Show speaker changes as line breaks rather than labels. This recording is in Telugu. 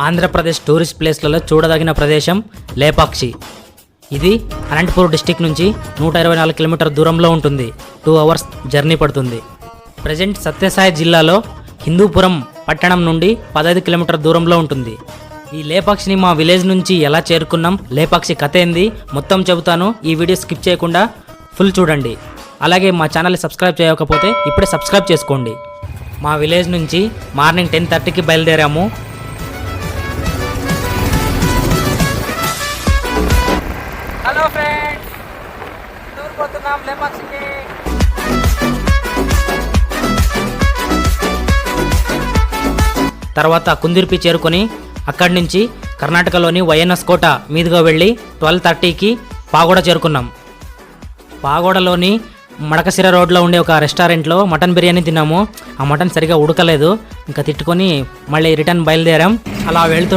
ఆంధ్రప్రదేశ్ టూరిస్ట్ ప్లేస్లలో చూడదగిన ప్రదేశం లేపాక్షి. ఇది అనంతపూర్ డిస్టిక్ నుంచి 124 కిలోమీటర్ దూరంలో ఉంటుంది. 2 అవర్స్ జర్నీ పడుతుంది. ప్రజెంట్ సత్యసాయి జిల్లాలో హిందూపురం పట్టణం నుండి 15 కిలోమీటర్ దూరంలో ఉంటుంది. ఈ లేపాక్షిని మా విలేజ్ నుంచి ఎలా చేరుకున్నాం, లేపాక్షి కథ ఏంది మొత్తం చెబుతాను. ఈ వీడియో స్కిప్ చేయకుండా ఫుల్ చూడండి. అలాగే మా ఛానల్ని సబ్స్క్రైబ్ చేయకపోతే ఇప్పుడే సబ్స్క్రైబ్ చేసుకోండి. మా విలేజ్ నుంచి మార్నింగ్ 10:30కి బయలుదేరాము. హలో ఫ్రెండ్స్, పోతున్నాం లేపాక్షికి. తర్వాత కుందిర్పి చేరుకొని అక్కడి నుంచి కర్ణాటకలోని వైఎన్ఎస్ కోట మీదుగా వెళ్ళి 12:30కి పాగోడ చేరుకున్నాం. పాగోడలోని మడకసిర రోడ్లో ఉండే ఒక రెస్టారెంట్లో మటన్ బిర్యానీ తిన్నాము. ఆ మటన్ సరిగా ఉడకలేదు. ఇంకా తిట్టుకొని మళ్ళీ రిటర్న్ బయలుదేరాం. అలా వెళ్తూ